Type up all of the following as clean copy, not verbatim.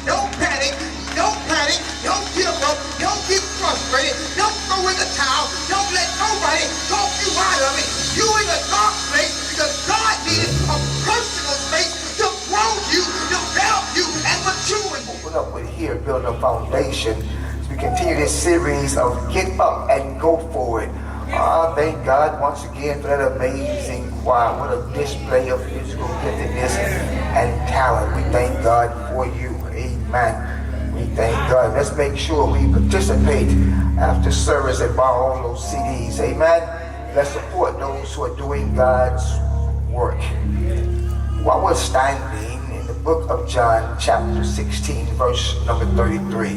Don't panic. Don't panic. Don't give up. Don't get frustrated. Don't throw in the towel. Don't let nobody talk you out of it. You in a dark place because God needed a personal space to grow you, develop you, and mature you. Open up with here, build a foundation. As we continue this series of Get Up and Go Forward. Thank God once again for that amazing choir. What a display of musical giftedness and talent. We thank God for you. Amen. We thank God. Let's make sure we participate after service and borrow all those CDs. Amen. Let's support those who are doing God's work. While we're standing in the book of John, chapter 16, verse number 33,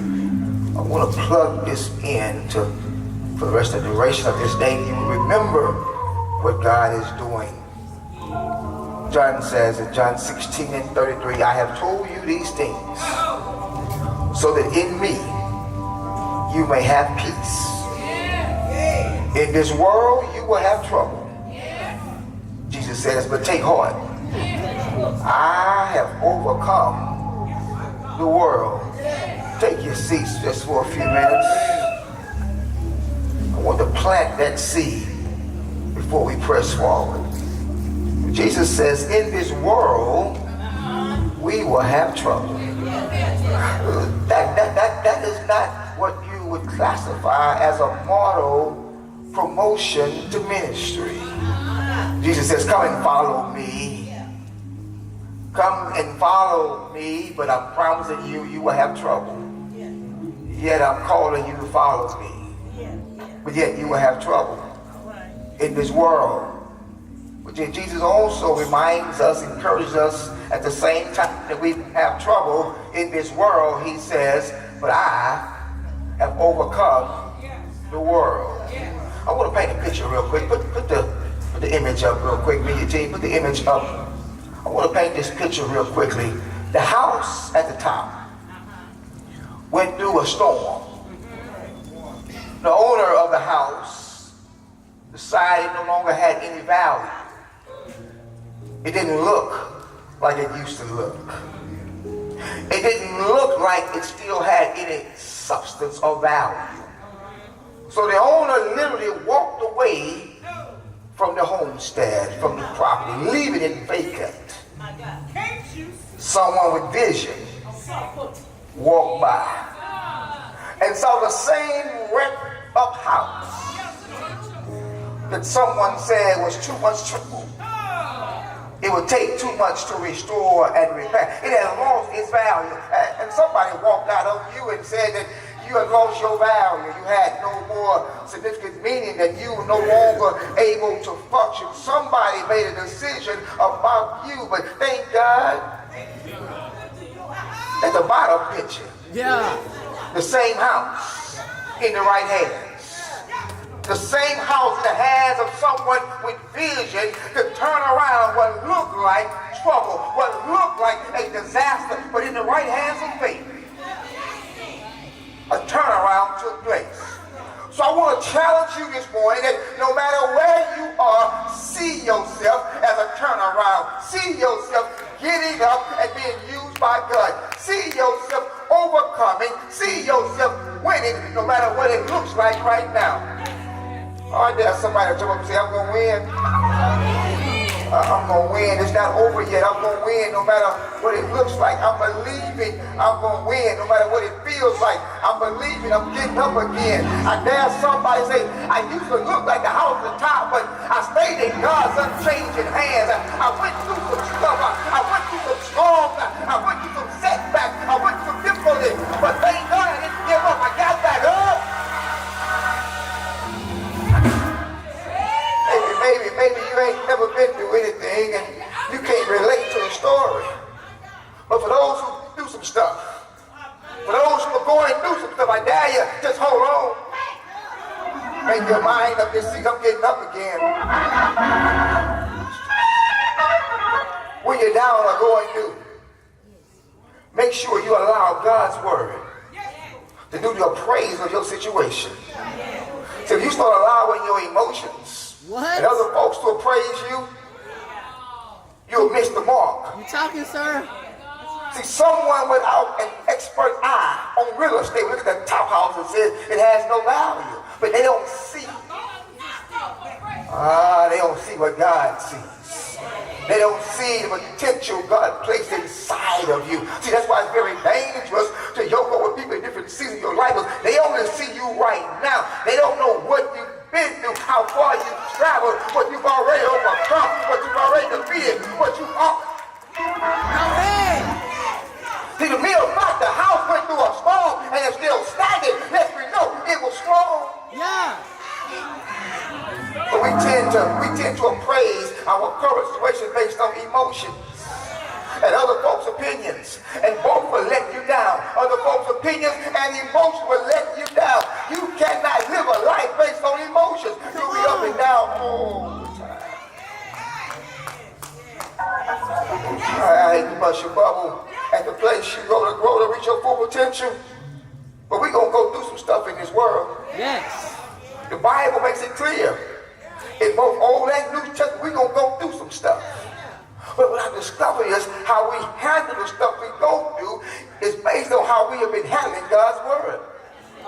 I want to plug this in for the rest of the duration of this day. You will remember what God is doing. John says in John 16 and 33, I have told you these things so that in me you may have peace. In this world you will have trouble. Jesus says, but take heart. I have overcome the world. Take your seats just for a few minutes. I want to plant that seed before we press forward. Jesus says, in this world, we will have trouble. That is not what you would classify as a model promotion to ministry. Jesus says, come and follow me. Come and follow me, but I'm promising you, you will have trouble. Yet I'm calling you to follow me. But yet you will have trouble in this world. But yet Jesus also reminds us, encourages us at the same time that we have trouble in this world. He says, but I have overcome the world. I want to paint a picture real quick. Put the image up real quick, media team. Put the image up. I want to paint this picture real quickly. The house at the top went through a storm. The owner of the house decided it no longer had any value. It didn't look like it used to look. It didn't look like it still had any substance or value. So the owner literally walked away from the homestead, from the property, leaving it vacant. Someone with vision walked by and saw the same wrecked up house that someone said was too much trouble. It would take too much to restore and repair. It had lost its value. And somebody walked out on you and said that you had lost your value. You had no more significant meaning, that you were no longer able to function. Somebody made a decision about you, but thank God, at the bottom picture, the same house in the right hands. The same house in the hands of someone with vision to turn around what looked like trouble, what looked like a disaster, but in the right hands of faith, a turnaround took place. So I want to challenge you this morning that no matter where you are, see yourself as a turnaround. See yourself getting up and being used by God. See yourself overcoming. See yourself winning, no matter what it looks like right now. I dare somebody to come up and say, I'm going to win. I'm going to win. It's not over yet. I'm going to win no matter what it looks like. I'm believing I'm going to win no matter what it feels like. I'm believing I'm getting up again. I dare somebody say, I used to look like the house at the top, but I stayed in God's unchanging hands. I went through some stuff. I went through some storms. I went through some setbacks. I went through some difficulty. But thank God I didn't give up. I got back up. Maybe you ain't never been through anything and you can't relate to the story. But for those who do some stuff, for those who are going through some stuff, I dare you, just hold on. Make your mind up this seat. I'm getting up again. When you're down or going through, make sure you allow God's word to do your praise of your situation. So if you start allowing your emotions and other folks to praise you, you'll miss the mark. You talking, sir? See, someone without an on real estate. We look at the top house and says it has no value. But they don't see. They don't see what God sees. They don't see the potential God placed inside of you. See, that's why it's very dangerous to yoke up with people in different seasons of your life. They only see you right now. They don't know what you've been through, how far you've traveled, what you've already overcome, what you've already defeated, what you've See, the mere fact the house went through a storm and it's still standing lets me know it was strong. Yeah. But we tend to appraise our current situation based on emotions and other folks' opinions. And both will let you down. Other folks' opinions and emotions will let you down. You cannot live a life based on emotions. You'll be up and down all the time. I hate to bust your bubble at the place you go to grow to reach your full potential. But we're going to go through some stuff in this world. Yes. The Bible makes it clear. In both Old and New Testament, we're going to go through some stuff. But what I discovered is how we handle the stuff we go through is based on how we have been handling God's word.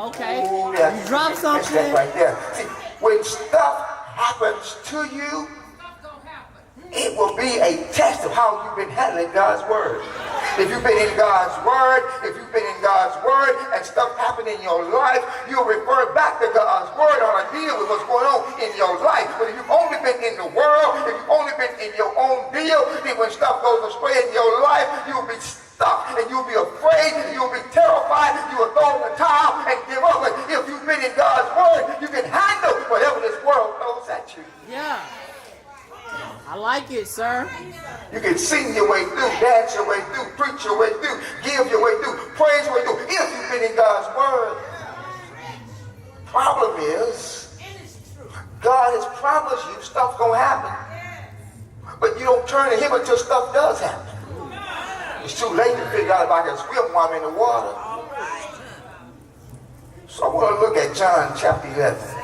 Okay. Ooh, yeah. You drop something. That's right there. See, when stuff happens to you, it will be a test of how you've been handling God's word. If you've been in God's word, and stuff happened in your life, you'll refer back to God's word on a deal with what's going on in your life. But if you've only been in the world, if you've only been in your own deal, then when stuff goes astray in your life, you'll be stuck and you'll be afraid, you'll be terrified, you will throw in the towel and give up. But if you've been in God's word, you can handle whatever this world throws at you. Yeah. I like it, sir. You can sing your way through, dance your way through, preach your way through, give your way through, praise your way through, if you've been in God's word. Problem is, God has promised you stuff's going to happen. But you don't turn to him until stuff does happen. It's too late to figure out if I can swim while I'm in the water. So I want to look at John chapter 11.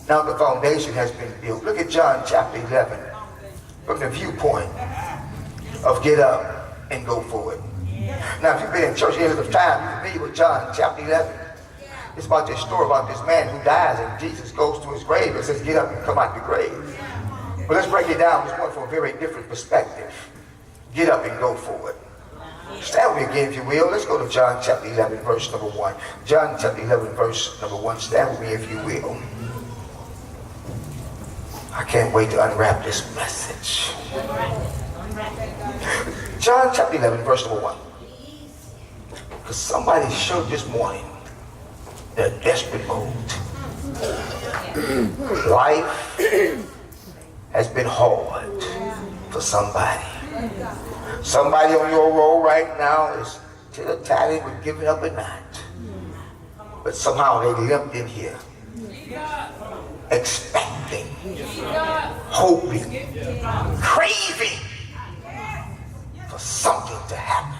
Now the foundation has been built. Look at John chapter 11 from the viewpoint of get up and go forward. Now if you've been in church years of time, you're familiar with John chapter 11. It's about this story about this man who dies and Jesus goes to his grave and says, get up and come out the grave. But let's break it down this one from a very different perspective. Get up and go forward. Stand with me again, if you will. Let's go to John chapter 11, verse number 1. John chapter 11, verse number 1. Stand with me, if you will. I can't wait to unwrap this message. John chapter 11, verse number 1. Because somebody showed this morning their desperate mode. Life has been hard for somebody. Somebody on your roll right now is tittle-tatting with giving up a night. But somehow they limped in here. Expecting, hoping, craving for something to happen.